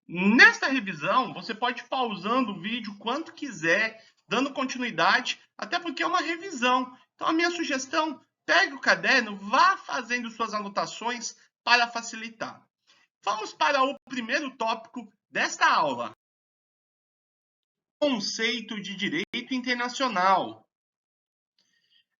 Nesta revisão, você pode ir pausando o vídeo quanto quiser, dando continuidade, até porque é uma revisão. Então, a minha sugestão, pegue o caderno, vá fazendo suas anotações para facilitar. Vamos para o primeiro tópico desta aula. Conceito de direito internacional.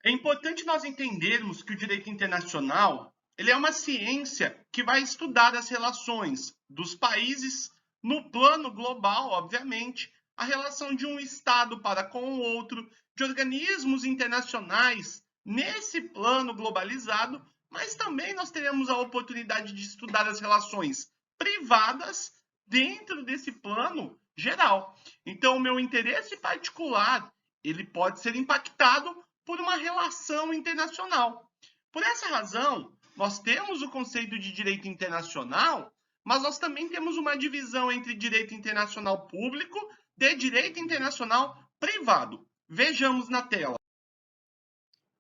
É importante nós entendermos que o direito internacional ele é uma ciência que vai estudar as relações dos países no plano global, obviamente, a relação de um Estado para com o outro, de organismos internacionais nesse plano globalizado, mas também nós teremos a oportunidade de estudar as relações privadas dentro desse plano geral. Então, o meu interesse particular ele pode ser impactado por uma relação internacional. Por essa razão, nós temos o conceito de direito internacional, mas nós também temos uma divisão entre direito internacional público e direito internacional privado. Vejamos na tela.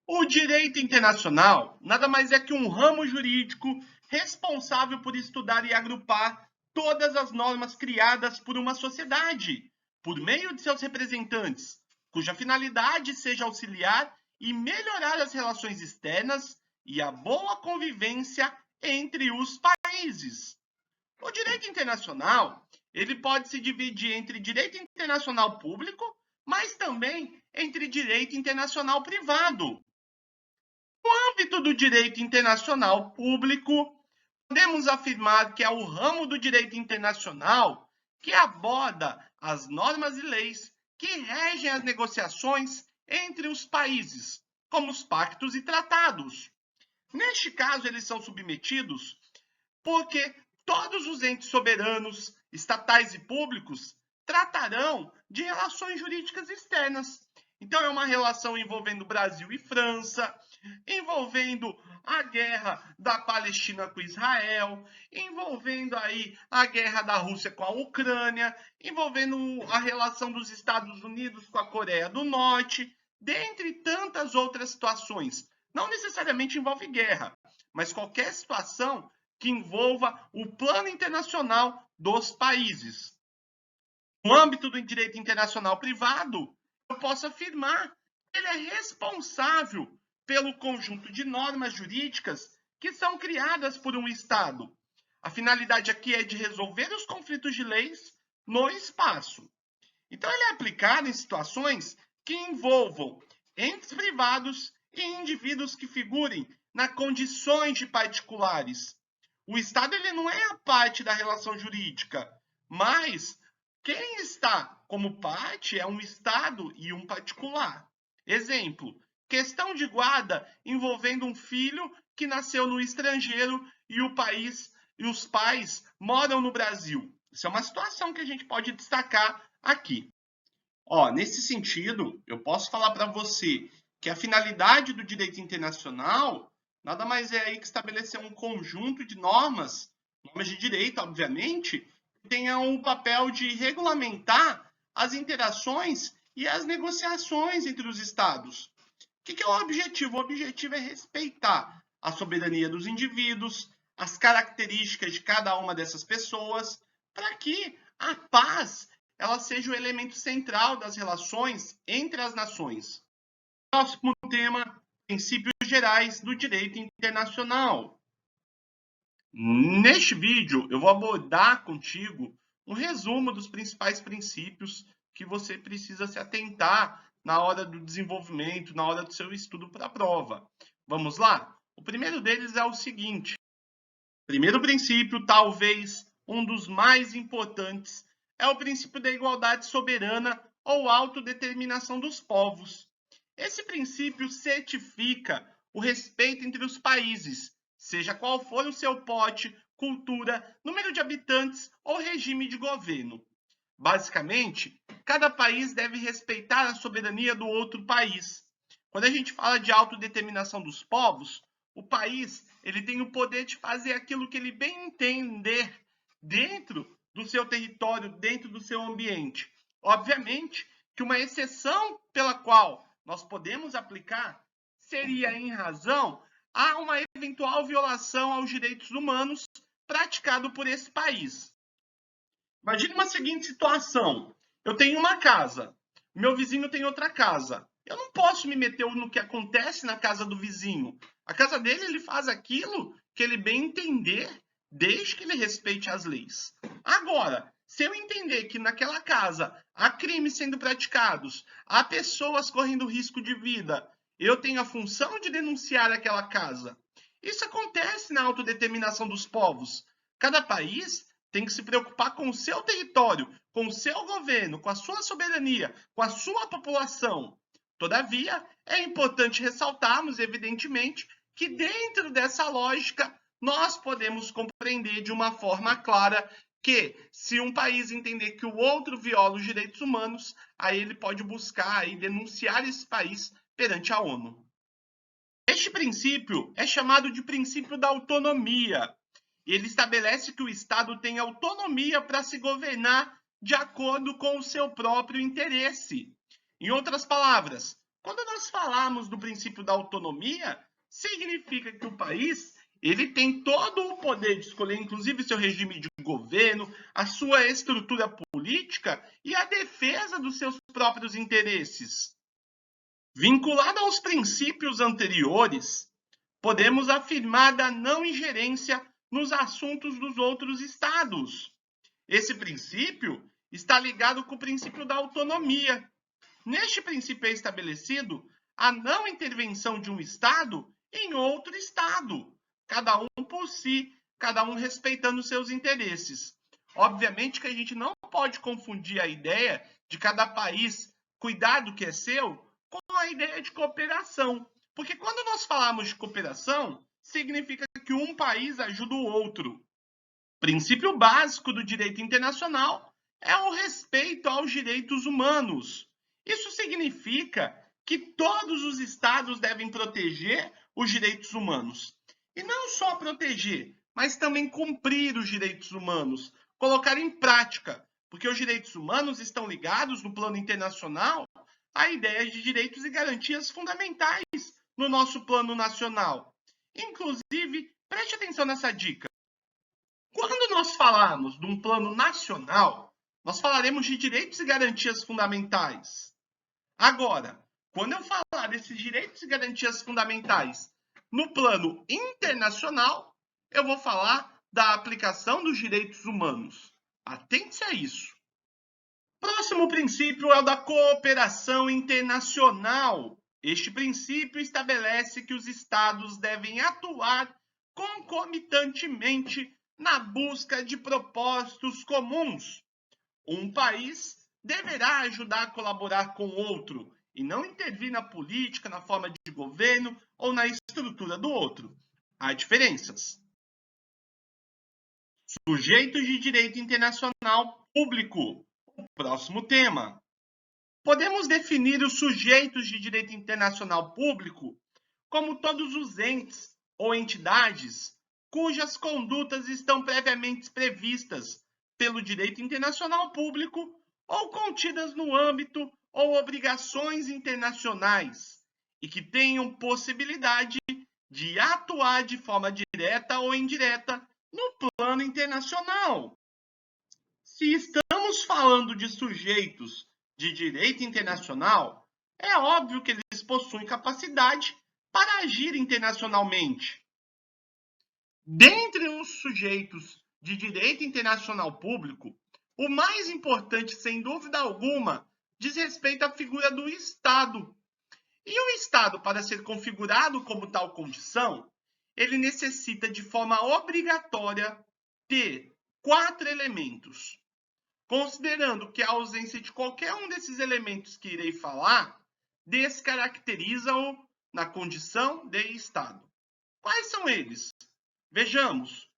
O direito internacional nada mais é que um ramo jurídico responsável por estudar e agrupar todas as normas criadas por uma sociedade, por meio de seus representantes, cuja finalidade seja auxiliar e melhorar as relações externas e a boa convivência entre os países. O direito internacional, ele pode se dividir entre direito internacional público, mas também entre direito internacional privado. No âmbito do direito internacional público, podemos afirmar que é o ramo do direito internacional que aborda as normas e leis que regem as negociações entre os países, como os pactos e tratados. Neste caso, eles são submetidos porque todos os entes soberanos, estatais e públicos tratarão de relações jurídicas externas. Então, é uma relação envolvendo Brasil e França, envolvendo a guerra da Palestina com Israel, envolvendo aí a guerra da Rússia com a Ucrânia, envolvendo a relação dos Estados Unidos com a Coreia do Norte, dentre tantas outras situações. Não necessariamente envolve guerra, mas qualquer situação que envolva o plano internacional dos países. No âmbito do direito internacional privado, eu posso afirmar que ele é responsável pelo conjunto de normas jurídicas que são criadas por um Estado. A finalidade aqui é de resolver os conflitos de leis no espaço. Então, ele é aplicado em situações que envolvam entes privados e indivíduos que figurem nas condições de particulares. O Estado ele não é a parte da relação jurídica, mas quem está como parte é um Estado e um particular. Exemplo, questão de guarda envolvendo um filho que nasceu no estrangeiro e o país e os pais moram no Brasil. Isso é uma situação que a gente pode destacar aqui. Nesse sentido, eu posso falar para você que a finalidade do direito internacional nada mais é aí que estabelecer um conjunto de normas, normas de direito, obviamente, que tenham o papel de regulamentar as interações e as negociações entre os estados. O que é o objetivo? O objetivo é respeitar a soberania dos indivíduos, as características de cada uma dessas pessoas, para que a paz ela seja o elemento central das relações entre as nações. Próximo tema, princípios gerais do direito internacional. Neste vídeo, eu vou abordar contigo um resumo dos principais princípios que você precisa se atentar na hora do desenvolvimento, na hora do seu estudo para a prova. Vamos lá? O primeiro deles é o seguinte. Primeiro princípio, talvez um dos mais importantes, é o princípio da igualdade soberana ou autodeterminação dos povos. Esse princípio certifica o respeito entre os países, seja qual for o seu porte, cultura, número de habitantes ou regime de governo. Basicamente, cada país deve respeitar a soberania do outro país. Quando a gente fala de autodeterminação dos povos, o país ele tem o poder de fazer aquilo que ele bem entender dentro do seu território, dentro do seu ambiente. Obviamente que uma exceção pela qual nós podemos aplicar seria em razão a uma eventual violação aos direitos humanos praticado por esse país. Imagine uma seguinte situação. Eu tenho uma casa, meu vizinho tem outra casa. Eu não posso me meter no que acontece na casa do vizinho. A casa dele, ele faz aquilo que ele bem entender, desde que ele respeite as leis. Agora, se eu entender que naquela casa há crimes sendo praticados, há pessoas correndo risco de vida, eu tenho a função de denunciar aquela casa. Isso acontece na autodeterminação dos povos. Cada país tem que se preocupar com o seu território, com o seu governo, com a sua soberania, com a sua população. Todavia, é importante ressaltarmos, evidentemente, que dentro dessa lógica, nós podemos compreender de uma forma clara que, se um país entender que o outro viola os direitos humanos, aí ele pode buscar e denunciar esse país perante a ONU. Este princípio é chamado de princípio da autonomia. Ele estabelece que o Estado tem autonomia para se governar de acordo com o seu próprio interesse. Em outras palavras, quando nós falamos do princípio da autonomia, significa que o país ele tem todo o poder de escolher, inclusive, seu regime de governo, a sua estrutura política e a defesa dos seus próprios interesses. Vinculado aos princípios anteriores, podemos afirmar da não ingerência nos assuntos dos outros estados. Esse princípio está ligado com o princípio da autonomia. Neste princípio é estabelecido a não intervenção de um estado em outro estado, cada um por si, cada um respeitando seus interesses. Obviamente que a gente não pode confundir a ideia de cada país cuidar do que é seu com a ideia de cooperação. Porque quando nós falamos de cooperação, significa que um país ajuda o outro. O princípio básico do direito internacional é o respeito aos direitos humanos. Isso significa que todos os estados devem proteger os direitos humanos. E não só proteger, mas também cumprir os direitos humanos, colocar em prática, porque os direitos humanos estão ligados no plano internacional à ideia de direitos e garantias fundamentais no nosso plano nacional. Inclusive, preste atenção nessa dica. Quando nós falarmos de um plano nacional, nós falaremos de direitos e garantias fundamentais. Agora, quando eu falar desses direitos e garantias fundamentais no plano internacional, eu vou falar da aplicação dos direitos humanos. Atente-se a isso. Próximo princípio é o da cooperação internacional. Este princípio estabelece que os estados devem atuar concomitantemente na busca de propósitos comuns. Um país deverá ajudar a colaborar com outro e não intervir na política, na forma de governo ou na estrutura do outro. Há diferenças. Sujeitos de direito internacional público. Próximo tema. Podemos definir os sujeitos de direito internacional público como todos os entes ou entidades cujas condutas estão previamente previstas pelo direito internacional público ou contidas no âmbito ou obrigações internacionais e que tenham possibilidade de atuar de forma direta ou indireta no plano internacional. Se estamos falando de sujeitos de direito internacional, é óbvio que eles possuem capacidade para agir internacionalmente. Dentre os sujeitos de direito internacional público, o mais importante, sem dúvida alguma, diz respeito à figura do Estado. E o Estado, para ser configurado como tal condição, ele necessita de forma obrigatória ter 4 elementos. Considerando que a ausência de qualquer um desses elementos que irei falar descaracteriza-o na condição de Estado. Quais são eles? Vejamos.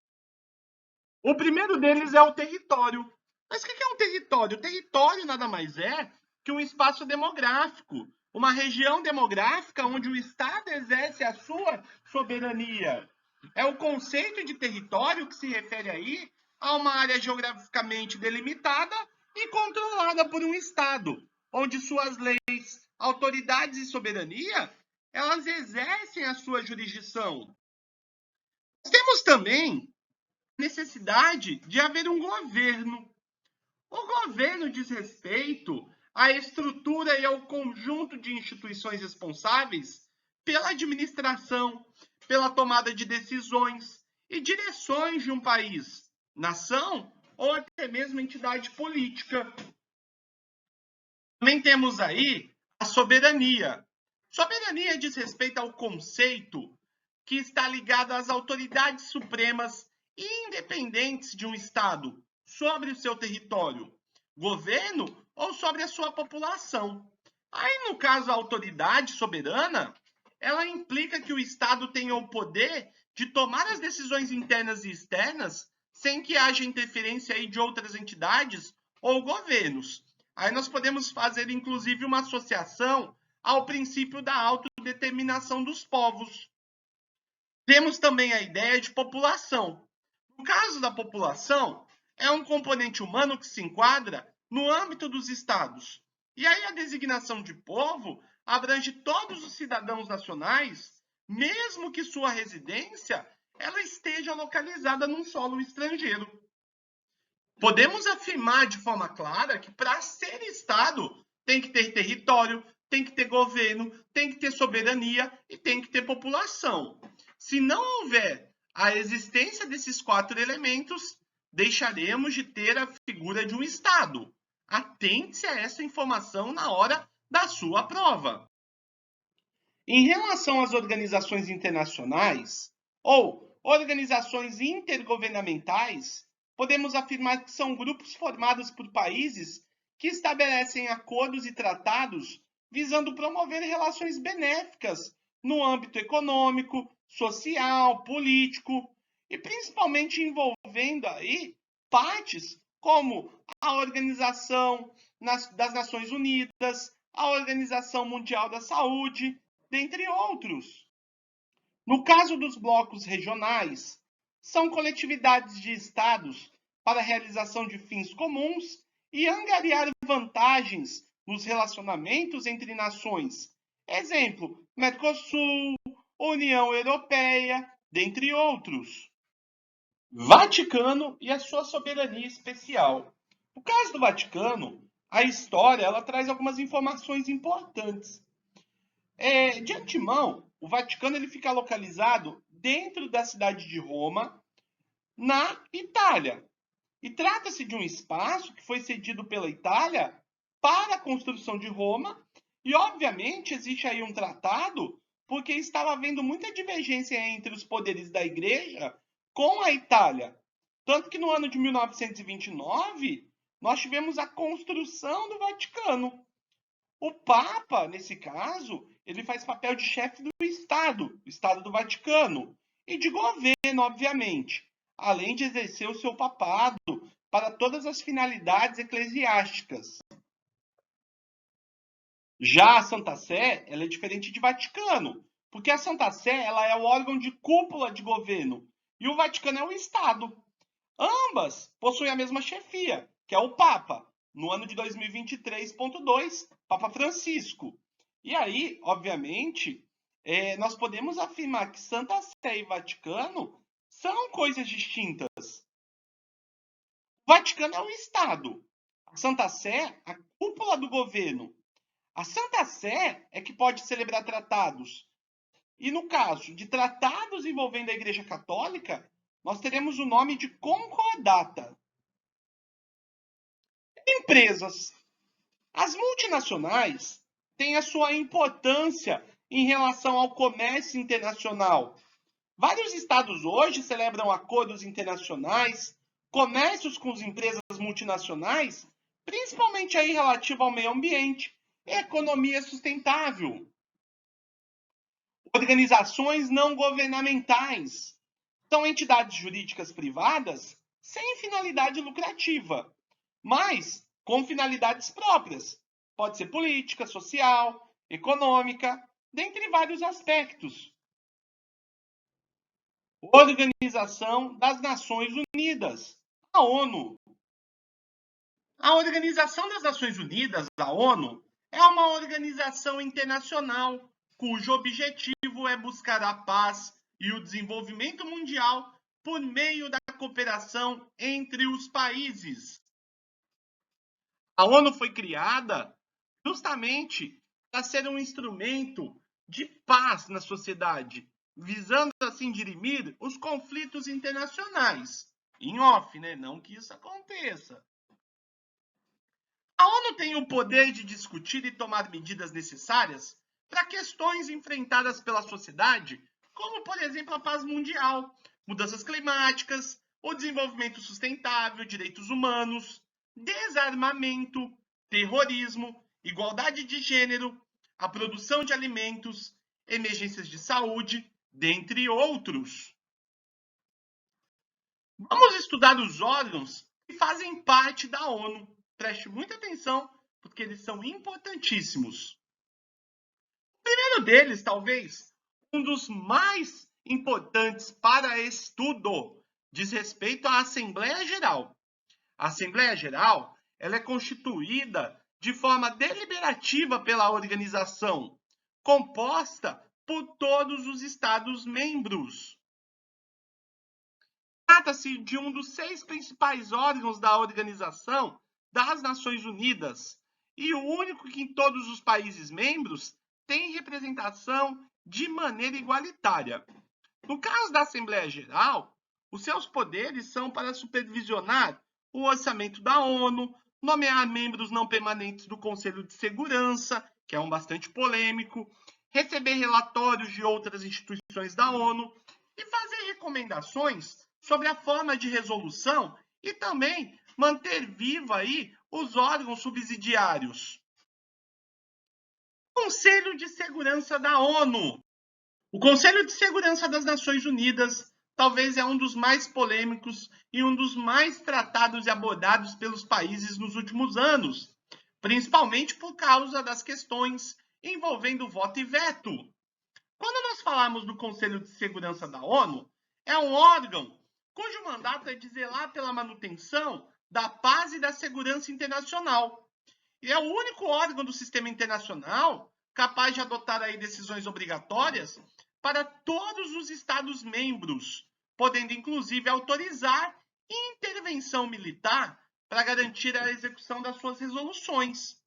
O primeiro deles é o território. Mas o que é um território? O território nada mais é que um espaço demográfico, uma região demográfica onde o Estado exerce a sua soberania. É o conceito de território que se refere aí a uma área geograficamente delimitada e controlada por um Estado, onde suas leis, autoridades e soberania, elas exercem a sua jurisdição. Temos também necessidade de haver um governo. O governo diz respeito à estrutura e ao conjunto de instituições responsáveis pela administração, pela tomada de decisões e direções de um país, nação ou até mesmo entidade política. Também temos aí a soberania. Soberania diz respeito ao conceito que está ligado às autoridades supremas e independentes de um Estado sobre o seu território, governo ou sobre a sua população. Aí, no caso, a autoridade soberana, ela implica que o Estado tenha o poder de tomar as decisões internas e externas sem que haja interferência aí de outras entidades ou governos. Aí nós podemos fazer, inclusive, uma associação ao princípio da autodeterminação dos povos. Temos também a ideia de população. No caso da população, é um componente humano que se enquadra no âmbito dos estados. E aí a designação de povo abrange todos os cidadãos nacionais, mesmo que sua residência ela esteja localizada num solo estrangeiro. Podemos afirmar de forma clara que para ser Estado tem que ter território, tem que ter governo, tem que ter soberania e tem que ter população. Se não houver a existência desses 4 elementos, deixaremos de ter a figura de um Estado. Atente-se a essa informação na hora da sua prova. Em relação às organizações internacionais ou organizações intergovernamentais, podemos afirmar que são grupos formados por países que estabelecem acordos e tratados visando promover relações benéficas no âmbito econômico, social, político e principalmente envolvendo aí partes como a Organização das Nações Unidas, a Organização Mundial da Saúde, dentre outros. No caso dos blocos regionais, são coletividades de estados para a realização de fins comuns e angariar vantagens nos relacionamentos entre nações. Exemplo, Mercosul, União Europeia, dentre outros. Vaticano e a sua soberania especial. No caso do Vaticano, a história ela traz algumas informações importantes. De antemão, o Vaticano ele fica localizado dentro da cidade de Roma, na Itália. E trata-se de um espaço que foi cedido pela Itália para a construção de Roma, e obviamente existe aí um tratado, porque estava havendo muita divergência entre os poderes da Igreja com a Itália. Tanto que no ano de 1929, nós tivemos a construção do Vaticano. O Papa, nesse caso, ele faz papel de chefe do Estado do Vaticano, e de governo, obviamente, além de exercer o seu papado para todas as finalidades eclesiásticas. Já a Santa Sé, ela é diferente de Vaticano, porque a Santa Sé ela é o órgão de cúpula de governo e o Vaticano é o Estado. Ambas possuem a mesma chefia, que é o Papa, no ano de 2023.2, Papa Francisco. E aí, obviamente, nós podemos afirmar que Santa Sé e Vaticano são coisas distintas. O Vaticano é o Estado. A Santa Sé, a cúpula do governo. A Santa Sé é que pode celebrar tratados. E no caso de tratados envolvendo a Igreja Católica, nós teremos o nome de concordata. Empresas. As multinacionais têm a sua importância em relação ao comércio internacional. Vários estados hoje celebram acordos internacionais, comércios com as empresas multinacionais, principalmente aí relativo ao meio ambiente e economia sustentável. Organizações não governamentais são entidades jurídicas privadas sem finalidade lucrativa, mas com finalidades próprias. Pode ser política, social, econômica, dentre vários aspectos. Organização das Nações Unidas, a ONU. A Organização das Nações Unidas, a ONU, é uma organização internacional cujo objetivo é buscar a paz e o desenvolvimento mundial por meio da cooperação entre os países. A ONU foi criada justamente para ser um instrumento de paz na sociedade, visando assim dirimir os conflitos internacionais. Em off, né? Não que isso aconteça. A ONU tem o poder de discutir e tomar medidas necessárias para questões enfrentadas pela sociedade, como, por exemplo, a paz mundial, mudanças climáticas, o desenvolvimento sustentável, direitos humanos, desarmamento, terrorismo, igualdade de gênero, a produção de alimentos, emergências de saúde, dentre outros. Vamos estudar os órgãos que fazem parte da ONU. Preste muita atenção, porque eles são importantíssimos. O primeiro deles, talvez, um dos mais importantes para estudo, diz respeito à Assembleia Geral. A Assembleia Geral, ela é constituída de forma deliberativa pela organização, composta por todos os Estados-membros. Trata-se de um dos 6 principais órgãos da Organização das Nações Unidas e o único que em todos os países membros tem representação de maneira igualitária. No caso da Assembleia Geral, os seus poderes são para supervisionar o orçamento da ONU, nomear membros não permanentes do Conselho de Segurança, que é um bastante polêmico, receber relatórios de outras instituições da ONU e fazer recomendações sobre a forma de resolução e também manter viva aí os órgãos subsidiários. Conselho de Segurança da ONU. O Conselho de Segurança das Nações Unidas talvez é um dos mais polêmicos e um dos mais tratados e abordados pelos países nos últimos anos, principalmente por causa das questões envolvendo voto e veto. Quando nós falamos do Conselho de Segurança da ONU, é um órgão cujo mandato é de zelar pela manutenção da paz e da segurança internacional. E é o único órgão do sistema internacional capaz de adotar aí decisões obrigatórias para todos os Estados-membros, podendo inclusive autorizar intervenção militar para garantir a execução das suas resoluções.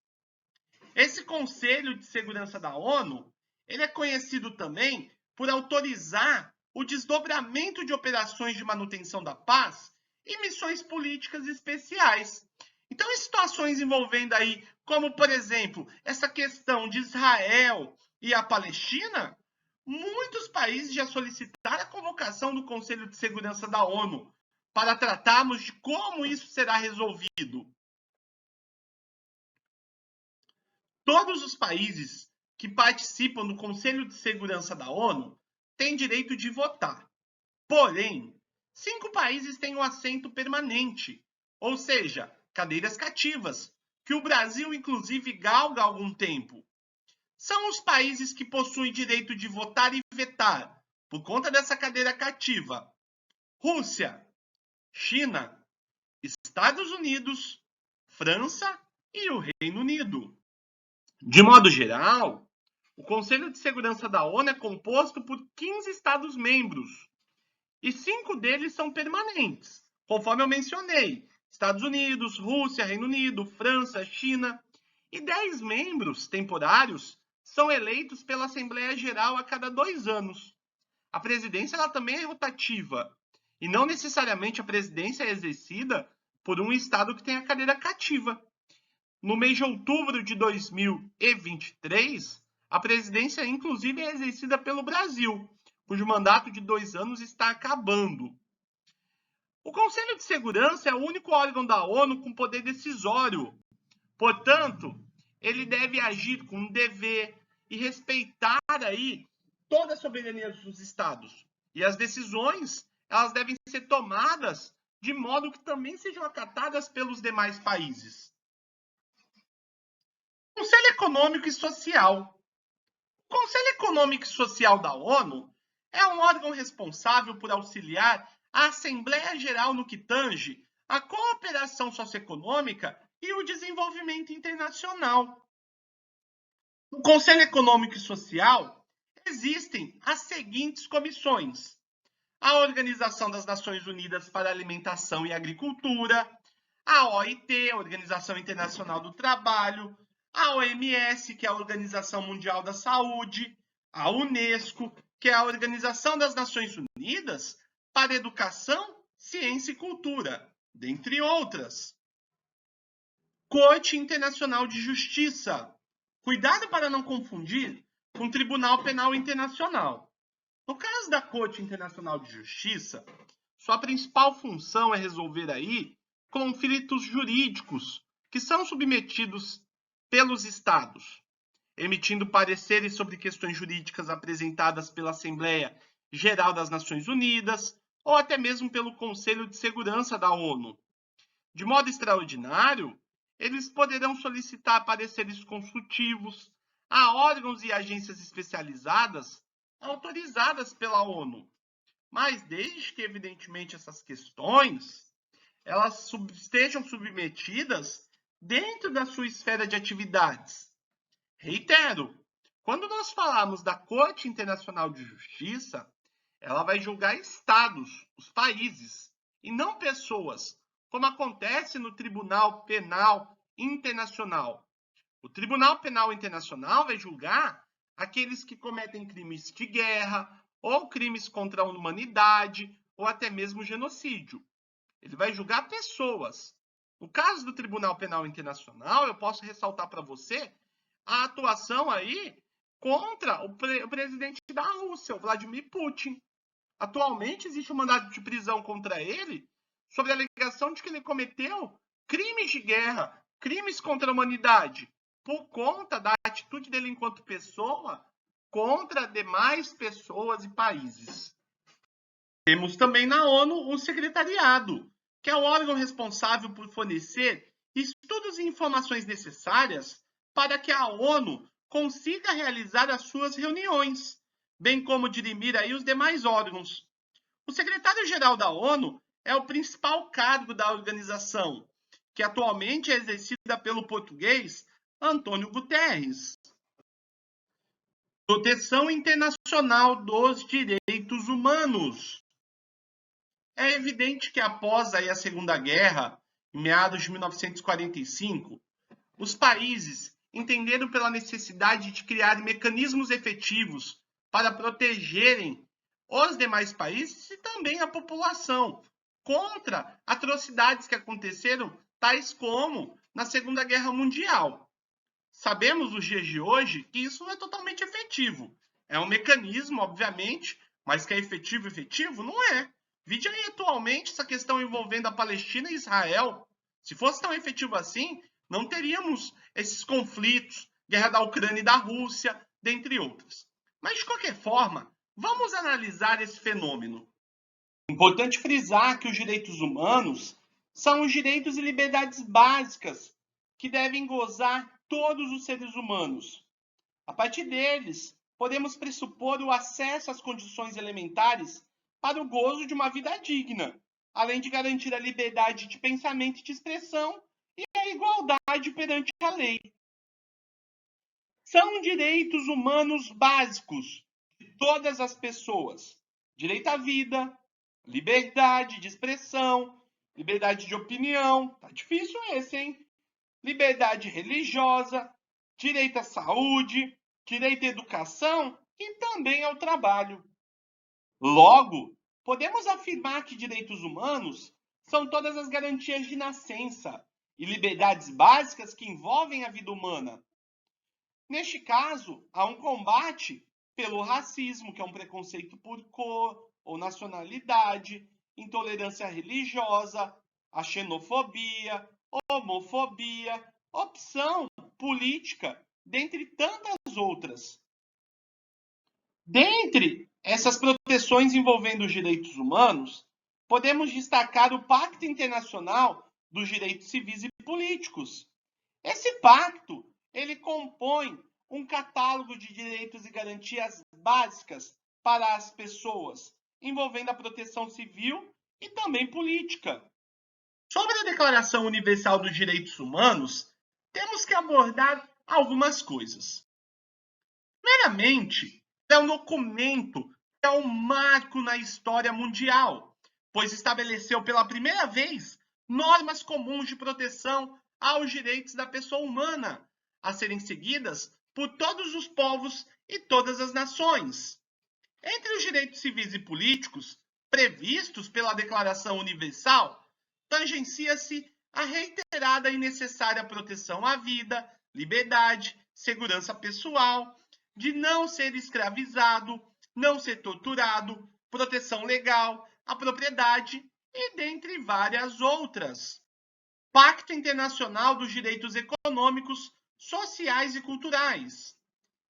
Esse Conselho de Segurança da ONU, ele é conhecido também por autorizar o desdobramento de operações de manutenção da paz e missões políticas especiais. Então, em situações envolvendo aí, como por exemplo, essa questão de Israel e a Palestina, muitos países já solicitaram a convocação do Conselho de Segurança da ONU para tratarmos de como isso será resolvido. Todos os países que participam do Conselho de Segurança da ONU têm direito de votar. Porém, 5 países têm um assento permanente, ou seja, cadeiras cativas, que o Brasil, inclusive, galga há algum tempo. São os países que possuem direito de votar e vetar, por conta dessa cadeira cativa: Rússia, China, Estados Unidos, França e o Reino Unido. De modo geral, o Conselho de Segurança da ONU é composto por 15 Estados-membros, e 5 deles são permanentes, conforme eu mencionei: Estados Unidos, Rússia, Reino Unido, França, China, e 10 membros temporários são eleitos pela Assembleia Geral a cada 2 anos. A presidência ela também é rotativa, e não necessariamente a presidência é exercida por um estado que tem a cadeira cativa. No mês de outubro de 2023, a presidência, inclusive, é exercida pelo Brasil, cujo mandato de 2 anos está acabando. O Conselho de Segurança é o único órgão da ONU com poder decisório. Portanto, ele deve agir com dever e respeitar aí toda a soberania dos estados. E as decisões, elas devem ser tomadas de modo que também sejam acatadas pelos demais países. Conselho Econômico e Social. O Conselho Econômico e Social da ONU é um órgão responsável por auxiliar a Assembleia Geral no que tange a cooperação socioeconômica e o desenvolvimento internacional. No Conselho Econômico e Social existem as seguintes comissões: a Organização das Nações Unidas para a Alimentação e Agricultura, a OIT, a Organização Internacional do Trabalho, a OMS, que é a Organização Mundial da Saúde, a Unesco, que é a Organização das Nações Unidas para Educação, Ciência e Cultura, dentre outras. Corte Internacional de Justiça. Cuidado para não confundir com o Tribunal Penal Internacional. No caso da Corte Internacional de Justiça, sua principal função é resolver aí conflitos jurídicos que são submetidos pelos Estados, emitindo pareceres sobre questões jurídicas apresentadas pela Assembleia Geral das Nações Unidas ou até mesmo pelo Conselho de Segurança da ONU. De modo extraordinário, eles poderão solicitar pareceres consultivos a órgãos e agências especializadas autorizadas pela ONU. Mas desde que, evidentemente, essas questões elas estejam submetidas dentro da sua esfera de atividades. Reitero, quando nós falamos da Corte Internacional de Justiça, ela vai julgar estados, os países, e não pessoas, como acontece no Tribunal Penal Internacional. O Tribunal Penal Internacional vai julgar aqueles que cometem crimes de guerra, ou crimes contra a humanidade, ou até mesmo genocídio. Ele vai julgar pessoas. No caso do Tribunal Penal Internacional, eu posso ressaltar para você a atuação aí contra o presidente da Rússia, o Vladimir Putin. Atualmente existe um mandado de prisão contra ele sobre a alegação de que ele cometeu crimes de guerra, crimes contra a humanidade, por conta da atitude dele enquanto pessoa contra demais pessoas e países. Temos também na ONU o Secretariado, que é o órgão responsável por fornecer estudos e informações necessárias para que a ONU consiga realizar as suas reuniões, bem como dirimir aí os demais órgãos. O secretário-geral da ONU é o principal cargo da organização, que atualmente é exercida pelo português Antônio Guterres. Proteção Internacional dos Direitos Humanos. É evidente que após aí a Segunda Guerra, em meados de 1945, os países entenderam pela necessidade de criar mecanismos efetivos para protegerem os demais países e também a população contra atrocidades que aconteceram, tais como na Segunda Guerra Mundial. Sabemos nos dias de hoje que isso não é totalmente efetivo. É um mecanismo, obviamente, mas que é efetivo, não é. Vide aí atualmente essa questão envolvendo a Palestina e Israel. Se fosse tão efetivo assim, não teríamos esses conflitos, guerra da Ucrânia e da Rússia, dentre outras. Mas, de qualquer forma, vamos analisar esse fenômeno. Importante frisar que os direitos humanos são os direitos e liberdades básicas que devem gozar todos os seres humanos. A partir deles, podemos pressupor o acesso às condições elementares para o gozo de uma vida digna, além de garantir a liberdade de pensamento e de expressão e a igualdade perante a lei. São direitos humanos básicos de todas as pessoas. Direito à vida, liberdade de expressão, liberdade de opinião. Tá difícil esse, hein? Liberdade religiosa, direito à saúde, direito à educação e também ao trabalho. Logo, podemos afirmar que direitos humanos são todas as garantias de nascença e liberdades básicas que envolvem a vida humana. Neste caso, há um combate pelo racismo, que é um preconceito por cor ou nacionalidade, intolerância religiosa, a xenofobia, homofobia, opção política, dentre tantas outras. Dentre essas proteções envolvendo os direitos humanos, podemos destacar o Pacto Internacional dos Direitos Civis e Políticos. Esse pacto, ele compõe um catálogo de direitos e garantias básicas para as pessoas, envolvendo a proteção civil e também política. Sobre a Declaração Universal dos Direitos Humanos, temos que abordar algumas coisas. Primeiramente, é um documento que é um marco na história mundial, pois estabeleceu pela primeira vez normas comuns de proteção aos direitos da pessoa humana, a serem seguidas por todos os povos e todas as nações. Entre os direitos civis e políticos previstos pela Declaração Universal, tangencia-se a reiterada e necessária proteção à vida, liberdade, segurança pessoal, de não ser escravizado, não ser torturado, proteção legal, à propriedade e dentre várias outras. Pacto Internacional dos Direitos Econômicos, Sociais e Culturais.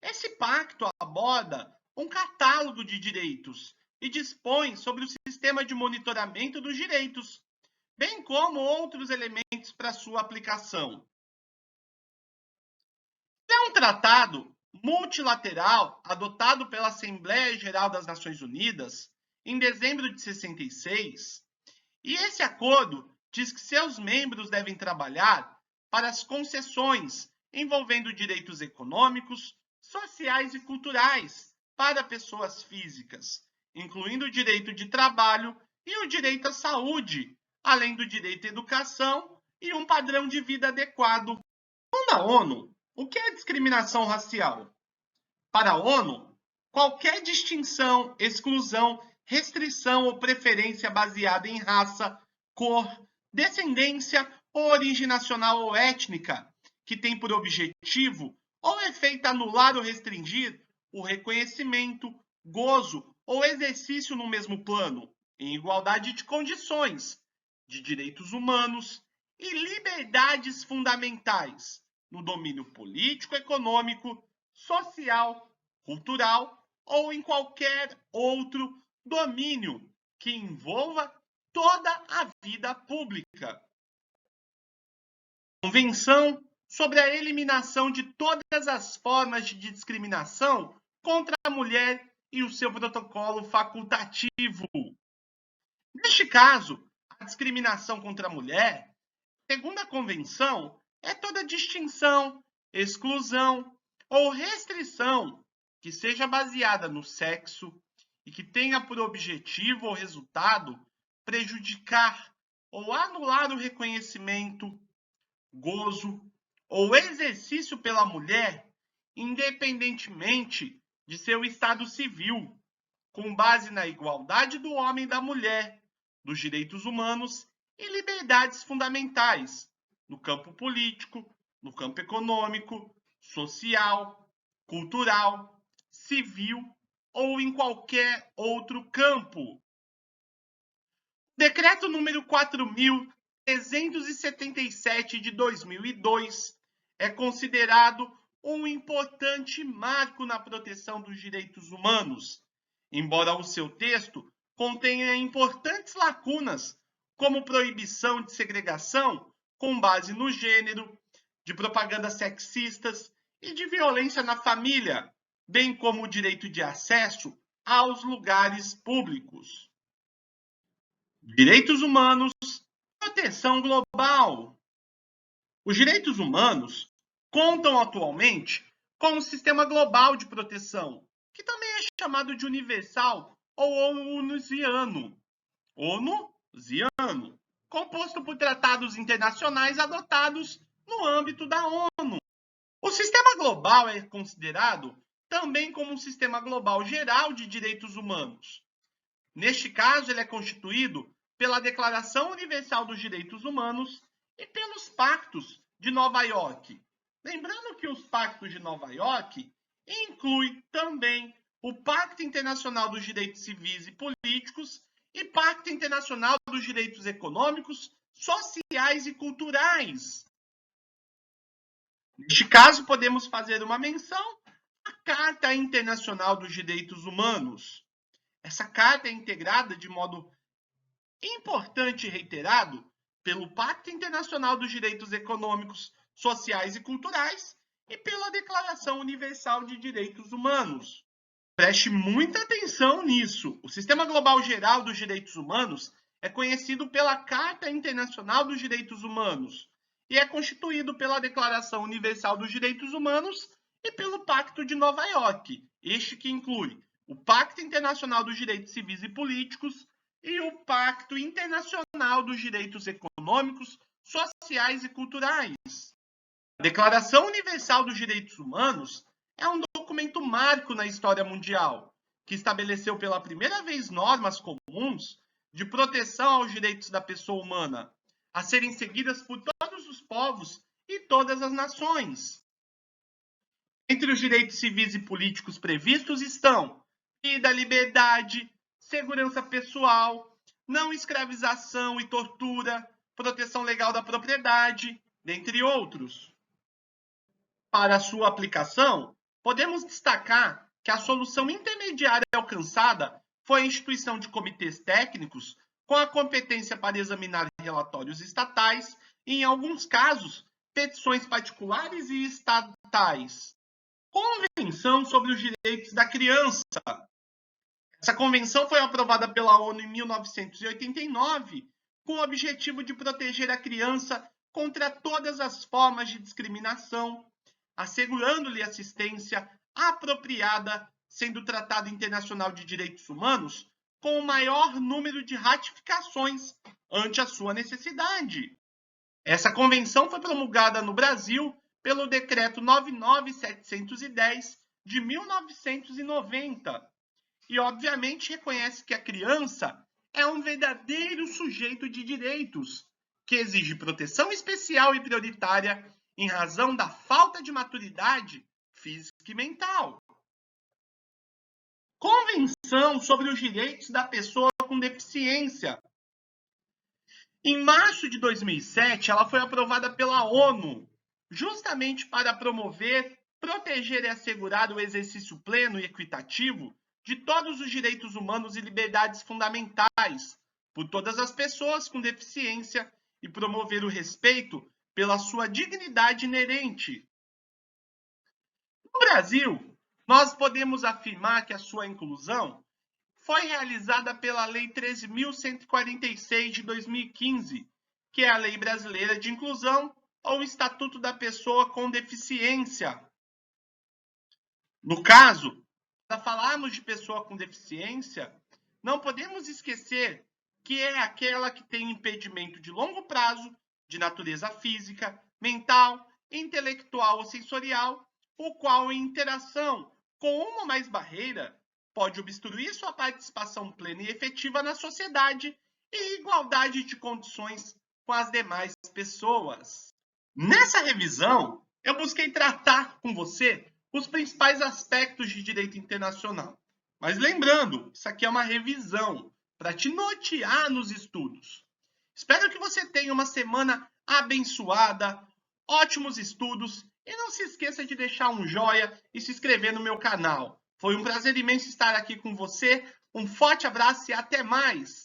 Esse pacto aborda um catálogo de direitos e dispõe sobre o sistema de monitoramento dos direitos, bem como outros elementos para sua aplicação. É um tratado multilateral adotado pela Assembleia Geral das Nações Unidas em dezembro de 66, e esse acordo diz que seus membros devem trabalhar para as concessões envolvendo direitos econômicos, sociais e culturais para pessoas físicas, incluindo o direito de trabalho e o direito à saúde, além do direito à educação e um padrão de vida adequado. Segundo a ONU, o que é discriminação racial? Para a ONU, qualquer distinção, exclusão, restrição ou preferência baseada em raça, cor, descendência ou origem nacional ou étnica, que tem por objetivo ou efeito anular ou restringir o reconhecimento, gozo ou exercício no mesmo plano, em igualdade de condições, de direitos humanos e liberdades fundamentais, no domínio político, econômico, social, cultural ou em qualquer outro domínio que envolva toda a vida pública. Convenção sobre a eliminação de todas as formas de discriminação contra a mulher e o seu protocolo facultativo. Neste caso, a discriminação contra a mulher, segundo a Convenção, é toda distinção, exclusão ou restrição que seja baseada no sexo e que tenha por objetivo ou resultado prejudicar ou anular o reconhecimento, gozo ou exercício pela mulher, independentemente de seu estado civil, com base na igualdade do homem e da mulher, dos direitos humanos e liberdades fundamentais, no campo político, no campo econômico, social, cultural, civil ou em qualquer outro campo. Decreto número 4.377 de 2002 é considerado um importante marco na proteção dos direitos humanos, embora o seu texto contenha importantes lacunas, como proibição de segregação com base no gênero, de propagandas sexistas e de violência na família, bem como o direito de acesso aos lugares públicos. Direitos humanos, proteção global. Os direitos humanos contam atualmente com um sistema global de proteção, que também é chamado de universal ou onusiano, composto por tratados internacionais adotados no âmbito da ONU. O sistema global é considerado também como um sistema global geral de direitos humanos. Neste caso, ele é constituído pela Declaração Universal dos Direitos Humanos e pelos Pactos de Nova York. Lembrando que os Pactos de Nova York incluem também o Pacto Internacional dos Direitos Civis e Políticos e Pacto Internacional dos Direitos Econômicos, Sociais e Culturais. Neste caso, podemos fazer uma menção à Carta Internacional dos Direitos Humanos. Essa carta é integrada de modo importante e reiterado pelo Pacto Internacional dos Direitos Econômicos, Sociais e Culturais e pela Declaração Universal de Direitos Humanos. Preste muita atenção nisso. O Sistema Global Geral dos Direitos Humanos é conhecido pela Carta Internacional dos Direitos Humanos e é constituído pela Declaração Universal dos Direitos Humanos e pelo Pacto de Nova York, este que inclui o Pacto Internacional dos Direitos Civis e Políticos e o Pacto Internacional dos Direitos Econômicos, Sociais e Culturais. A Declaração Universal dos Direitos Humanos é um documento marco na história mundial, que estabeleceu pela primeira vez normas comuns de proteção aos direitos da pessoa humana, a serem seguidas por todos os povos e todas as nações. Entre os direitos civis e políticos previstos estão vida, liberdade, segurança pessoal, não escravização e tortura, proteção legal da propriedade, dentre outros. Para sua aplicação, podemos destacar que a solução intermediária alcançada foi a instituição de comitês técnicos com a competência para examinar relatórios estatais e, em alguns casos, petições particulares e estatais. Convenção sobre os Direitos da Criança. Essa convenção foi aprovada pela ONU em 1989, com o objetivo de proteger a criança contra todas as formas de discriminação, assegurando-lhe assistência apropriada, sendo Tratado Internacional de Direitos Humanos com o maior número de ratificações ante a sua necessidade. Essa convenção foi promulgada no Brasil pelo Decreto 9.710 de 1990 e, obviamente, reconhece que a criança é um verdadeiro sujeito de direitos, que exige proteção especial e prioritária em razão da falta de maturidade física e mental. Convenção sobre os direitos da pessoa com deficiência. Em março de 2007, ela foi aprovada pela ONU, justamente para promover, proteger e assegurar o exercício pleno e equitativo de todos os direitos humanos e liberdades fundamentais por todas as pessoas com deficiência e promover o respeito pela sua dignidade inerente. No Brasil, nós podemos afirmar que a sua inclusão foi realizada pela Lei 13.146 de 2015, que é a Lei Brasileira de Inclusão ou Estatuto da Pessoa com Deficiência. No caso, para falarmos de pessoa com deficiência, não podemos esquecer que é aquela que tem impedimento de longo prazo, de natureza física, mental, intelectual ou sensorial, o qual, em interação com uma ou mais barreira, pode obstruir sua participação plena e efetiva na sociedade e igualdade de condições com as demais pessoas. Nessa revisão, eu busquei tratar com você os principais aspectos de direito internacional. Mas lembrando, isso aqui é uma revisão para te nortear nos estudos. Espero que você tenha uma semana abençoada, ótimos estudos e não se esqueça de deixar um joinha e se inscrever no meu canal. Foi um prazer imenso estar aqui com você. Um forte abraço e até mais!